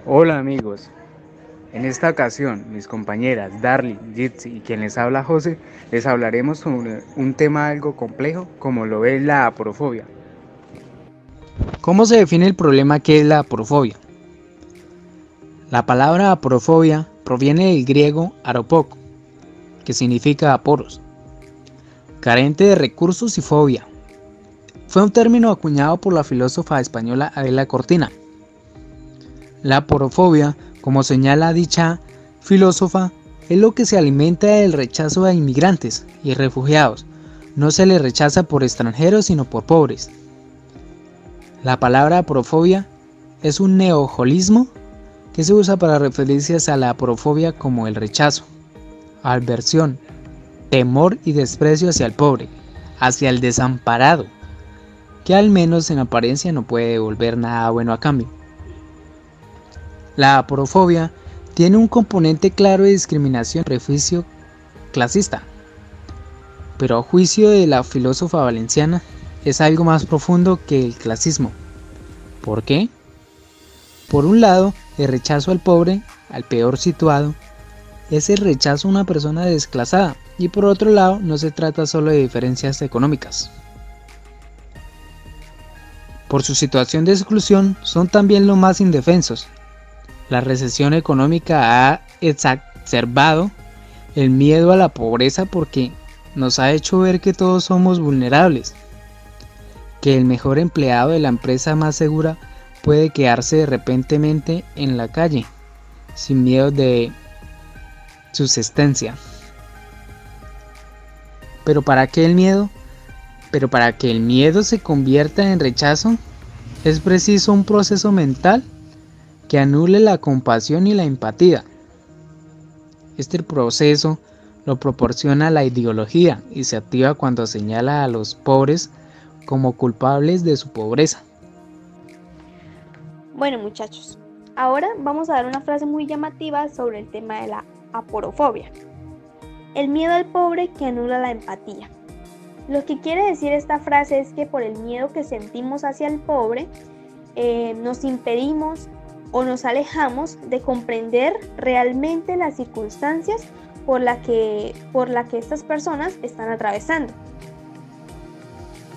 Hola amigos, en esta ocasión mis compañeras Darly, Jitsi y quien les habla José, les hablaremos sobre un tema algo complejo como lo es la aporofobia. ¿Cómo se define el problema que es la aporofobia? La palabra aporofobia proviene del griego aropoco, que significa aporos, carente de recursos y fobia. Fue un término acuñado por la filósofa española Adela Cortina. La aporofobia, como señala dicha filósofa, es lo que se alimenta del rechazo a inmigrantes y refugiados. No se les rechaza por extranjeros sino por pobres. La palabra aporofobia es un neojolismo que se usa para referirse a la aporofobia como el rechazo, aversión, temor y desprecio hacia el pobre, hacia el desamparado, que al menos en apariencia no puede devolver nada bueno a cambio. La aporofobia tiene un componente claro de discriminación y prejuicio clasista, pero a juicio de la filósofa valenciana es algo más profundo que el clasismo. ¿Por qué? Por un lado, el rechazo al pobre, al peor situado, es el rechazo a una persona desclasada, y por otro lado, no se trata solo de diferencias económicas. Por su situación de exclusión, son también los más indefensos. La recesión económica ha exacerbado el miedo a la pobreza porque nos ha hecho ver que todos somos vulnerables, que el mejor empleado de la empresa más segura puede quedarse repentinamente en la calle, sin miedo de subsistencia. Pero para que el miedo se convierta en rechazo, es preciso un proceso mental que anule la compasión y la empatía. Este proceso lo proporciona la ideología y se activa cuando señala a los pobres como culpables de su pobreza. Bueno muchachos, ahora vamos a dar una frase muy llamativa sobre el tema de la aporofobia. El miedo al pobre que anula la empatía. Lo que quiere decir esta frase es que por el miedo que sentimos hacia el pobre, nos impedimos o nos alejamos de comprender realmente las circunstancias por la que estas personas están atravesando.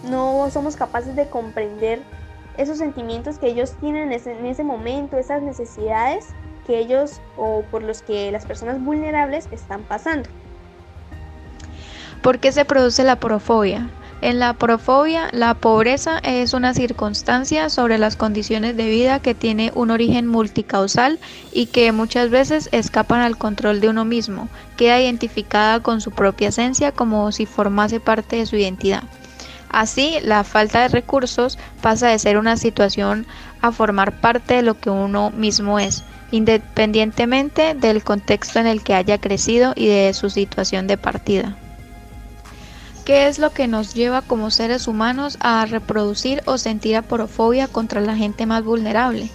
No somos capaces de comprender esos sentimientos que ellos tienen en ese momento, esas necesidades que ellos o por los que las personas vulnerables están pasando. ¿Por qué se produce la aporofobia? En la aporofobia, la pobreza es una circunstancia sobre las condiciones de vida que tiene un origen multicausal y que muchas veces escapan al control de uno mismo, queda identificada con su propia esencia como si formase parte de su identidad. Así, la falta de recursos pasa de ser una situación a formar parte de lo que uno mismo es, independientemente del contexto en el que haya crecido y de su situación de partida. ¿Qué es lo que nos lleva como seres humanos a reproducir o sentir aporofobia contra la gente más vulnerable?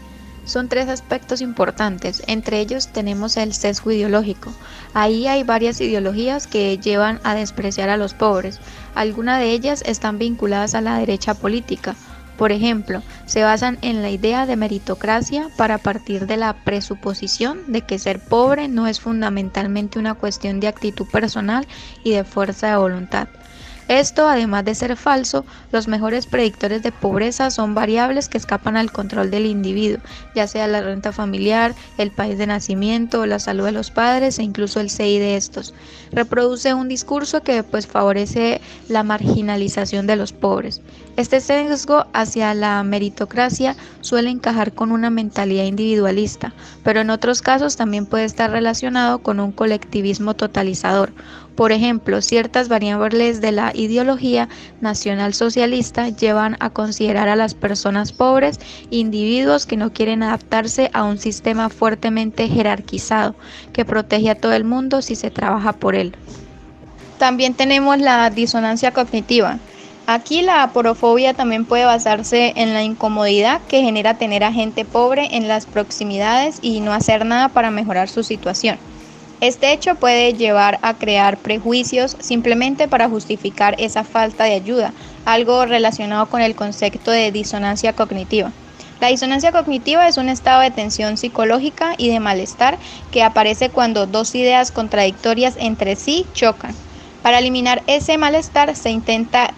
Son tres aspectos importantes, entre ellos tenemos el sesgo ideológico. Ahí hay varias ideologías que llevan a despreciar a los pobres. Algunas de ellas están vinculadas a la derecha política. Por ejemplo, se basan en la idea de meritocracia para partir de la presuposición de que ser pobre no es fundamentalmente una cuestión de actitud personal y de fuerza de voluntad. Esto, además de ser falso, los mejores predictores de pobreza son variables que escapan al control del individuo, ya sea la renta familiar, el país de nacimiento, la salud de los padres e incluso el CI de estos. Reproduce un discurso que favorece la marginalización de los pobres. Este sesgo hacia la meritocracia suele encajar con una mentalidad individualista, pero en otros casos también puede estar relacionado con un colectivismo totalizador. Por ejemplo, ciertas variables de la ideología nacionalsocialista llevan a considerar a las personas pobres individuos que no quieren adaptarse a un sistema fuertemente jerarquizado que protege a todo el mundo si se trabaja por él. También tenemos la disonancia cognitiva. Aquí la aporofobia también puede basarse en la incomodidad que genera tener a gente pobre en las proximidades y no hacer nada para mejorar su situación. Este hecho puede llevar a crear prejuicios simplemente para justificar esa falta de ayuda, algo relacionado con el concepto de disonancia cognitiva. La disonancia cognitiva es un estado de tensión psicológica y de malestar que aparece cuando dos ideas contradictorias entre sí chocan. Para eliminar ese malestar se intenta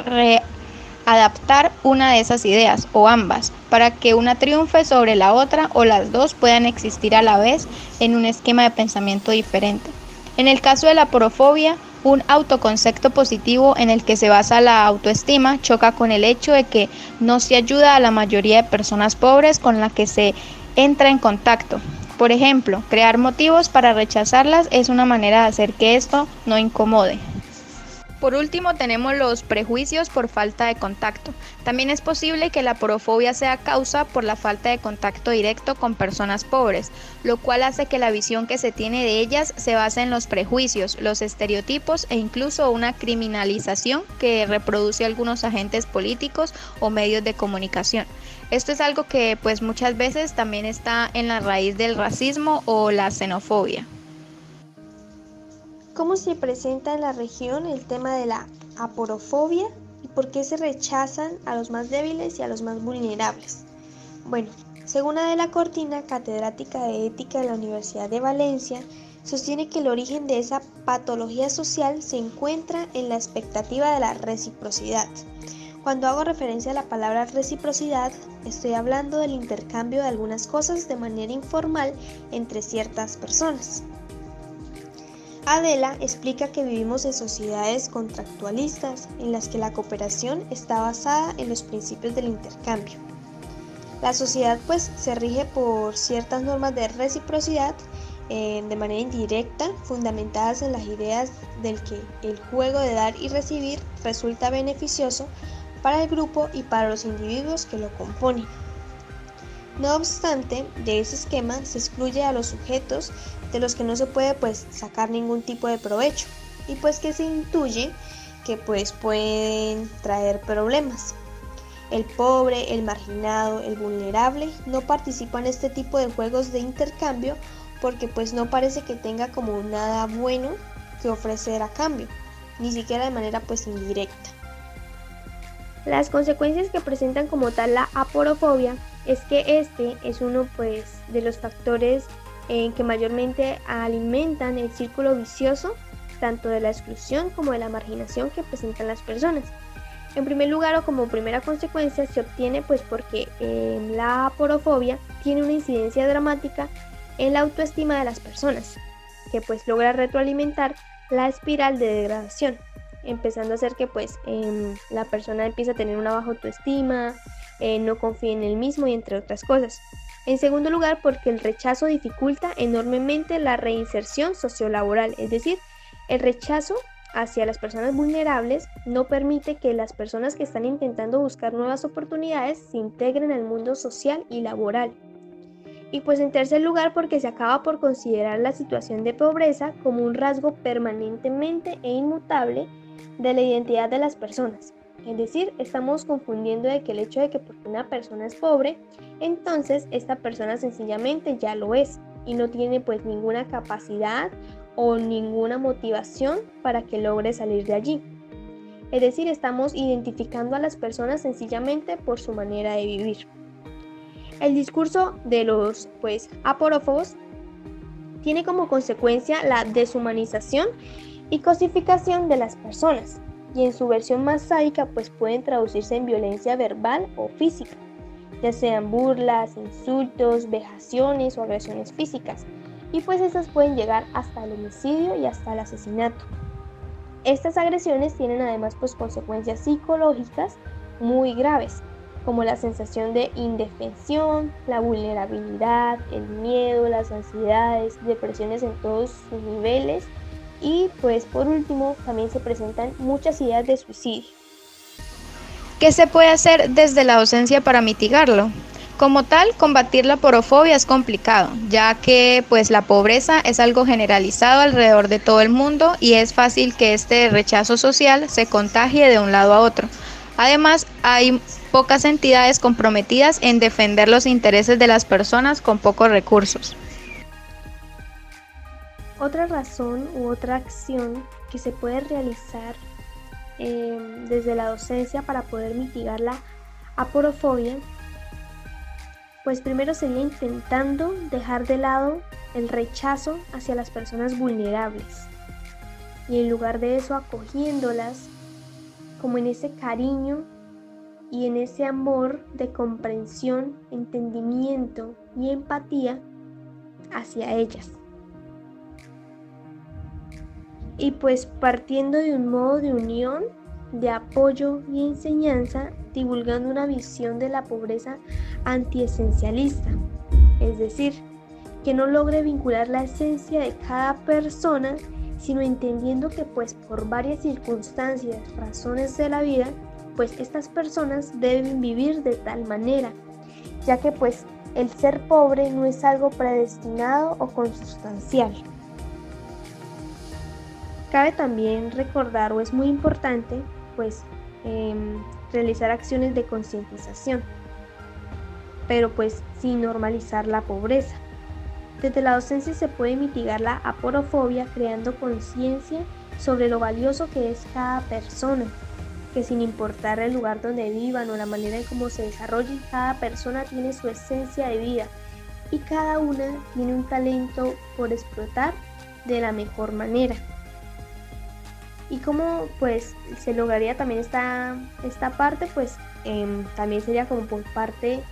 readaptar una de esas ideas o ambas para que una triunfe sobre la otra o las dos puedan existir a la vez en un esquema de pensamiento diferente. En el caso de la aporofobia, un autoconcepto positivo en el que se basa la autoestima choca con el hecho de que no se ayuda a la mayoría de personas pobres con las que se entra en contacto. Por ejemplo, crear motivos para rechazarlas es una manera de hacer que esto no incomode. Por último, tenemos los prejuicios por falta de contacto. También es posible que la aporofobia sea causa por la falta de contacto directo con personas pobres, lo cual hace que la visión que se tiene de ellas se base en los prejuicios, los estereotipos e incluso una criminalización que reproduce algunos agentes políticos o medios de comunicación. Esto es algo que pues muchas veces también está en la raíz del racismo o la xenofobia. ¿Cómo se presenta en la región el tema de la aporofobia y por qué se rechazan a los más débiles y a los más vulnerables? Bueno, según Adela Cortina, catedrática de Ética de la Universidad de Valencia, sostiene que el origen de esa patología social se encuentra en la expectativa de la reciprocidad. Cuando hago referencia a la palabra reciprocidad, estoy hablando del intercambio de algunas cosas de manera informal entre ciertas personas. Adela explica que vivimos en sociedades contractualistas en las que la cooperación está basada en los principios del intercambio. La sociedad pues se rige por ciertas normas de reciprocidad de manera indirecta, fundamentadas en las ideas del que el juego de dar y recibir resulta beneficioso para el grupo y para los individuos que lo componen. No obstante, de ese esquema se excluye a los sujetos de los que no se puede sacar ningún tipo de provecho y que se intuye que pueden traer problemas. El pobre, el marginado, el vulnerable no participan en este tipo de juegos de intercambio porque no parece que tenga como nada bueno que ofrecer a cambio, ni siquiera de manera indirecta. Las consecuencias que presentan como tal la aporofobia es que este es uno de los factores que mayormente alimentan el círculo vicioso tanto de la exclusión como de la marginación que presentan las personas. En primer lugar, o como primera consecuencia, se obtiene porque la aporofobia tiene una incidencia dramática en la autoestima de las personas, que logra retroalimentar la espiral de degradación, empezando a hacer que la persona empiece a tener una baja autoestima, no confía en él mismo y entre otras cosas. En segundo lugar, porque el rechazo dificulta enormemente la reinserción sociolaboral, es decir, el rechazo hacia las personas vulnerables no permite que las personas que están intentando buscar nuevas oportunidades se integren al mundo social y laboral. Y en tercer lugar, porque se acaba por considerar la situación de pobreza como un rasgo permanentemente e inmutable de la identidad de las personas. Es decir, estamos confundiendo de que el hecho de que porque una persona es pobre, entonces esta persona sencillamente ya lo es y no tiene ninguna capacidad o ninguna motivación para que logre salir de allí. Es decir, estamos identificando a las personas sencillamente por su manera de vivir. El discurso de los aporófobos tiene como consecuencia la deshumanización y cosificación de las personas, y en su versión más sádica pueden traducirse en violencia verbal o física, ya sean burlas, insultos, vejaciones o agresiones físicas, y estas pueden llegar hasta el homicidio y hasta el asesinato. Estas agresiones tienen además consecuencias psicológicas muy graves, como la sensación de indefensión, la vulnerabilidad, el miedo, las ansiedades, depresiones en todos sus niveles y por último también se presentan muchas ideas de suicidio. ¿Qué se puede hacer desde la docencia para mitigarlo? Como tal, combatir la aporofobia es complicado, ya que la pobreza es algo generalizado alrededor de todo el mundo y es fácil que este rechazo social se contagie de un lado a otro. Además, hay pocas entidades comprometidas en defender los intereses de las personas con pocos recursos. Otra razón u otra acción que se puede realizar desde la docencia para poder mitigar la aporofobia Pues primero sería intentando dejar de lado el rechazo hacia las personas vulnerables y en lugar de eso acogiéndolas como en ese cariño y en ese amor de comprensión, entendimiento y empatía hacia ellas. Y pues partiendo de un modo de unión, de apoyo y enseñanza, divulgando una visión de la pobreza antiesencialista, es decir, que no logre vincular la esencia de cada persona, sino entendiendo que pues por varias circunstancias, razones de la vida, pues estas personas deben vivir de tal manera, ya que pues el ser pobre no es algo predestinado o consustancial. Cabe también recordar, o es muy importante, pues realizar acciones de concientización, pero pues sin normalizar la pobreza. Desde la docencia se puede mitigar la aporofobia creando conciencia sobre lo valioso que es cada persona, que sin importar el lugar donde vivan o la manera en cómo se desarrollen, cada persona tiene su esencia de vida y cada una tiene un talento por explotar de la mejor manera. Y cómo pues se lograría también esta parte, pues también sería como por parte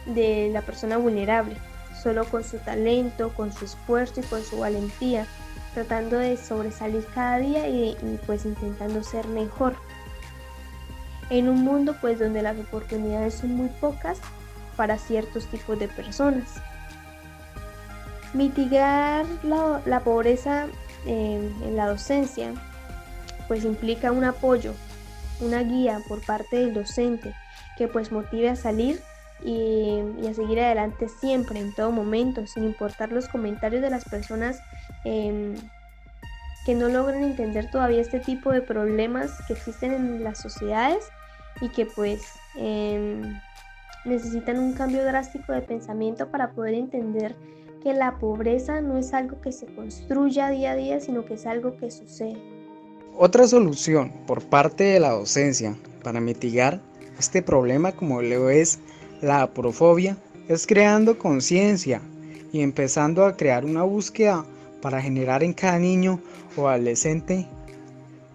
de la persona vulnerable, solo con su talento, con su esfuerzo y con su valentía, tratando de sobresalir cada día y pues intentando ser mejor. En un mundo pues donde las oportunidades son muy pocas para ciertos tipos de personas. Mitigar la pobreza en la docencia pues implica un apoyo, una guía por parte del docente que pues motive a salir y a seguir adelante siempre, en todo momento, sin importar los comentarios de las personas que no logran entender todavía este tipo de problemas que existen en las sociedades y que pues necesitan un cambio drástico de pensamiento para poder entender que la pobreza no es algo que se construya día a día, sino que es algo que sucede. Otra solución por parte de la docencia para mitigar este problema como lo es la aporofobia es creando conciencia y empezando a crear una búsqueda para generar en cada niño o adolescente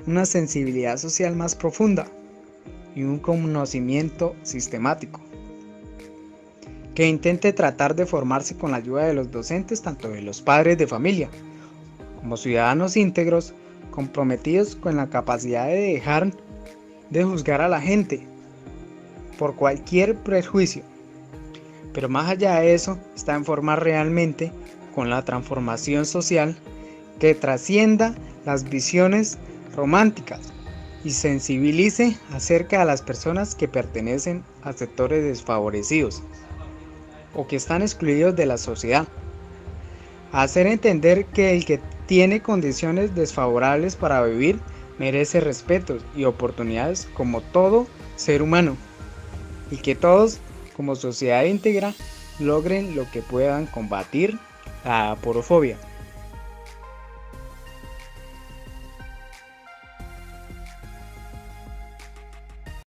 una sensibilidad social más profunda y un conocimiento sistemático que intente tratar de formarse con la ayuda de los docentes, tanto de los padres de familia como ciudadanos íntegros comprometidos con la capacidad de dejar de juzgar a la gente por cualquier prejuicio, pero más allá de eso está en formar realmente con la transformación social que trascienda las visiones románticas y sensibilice acerca de las personas que pertenecen a sectores desfavorecidos o que están excluidos de la sociedad. Hacer entender que el que tiene condiciones desfavorables para vivir merece respeto y oportunidades como todo ser humano y que todos como sociedad íntegra logren lo que puedan combatir la aporofobia.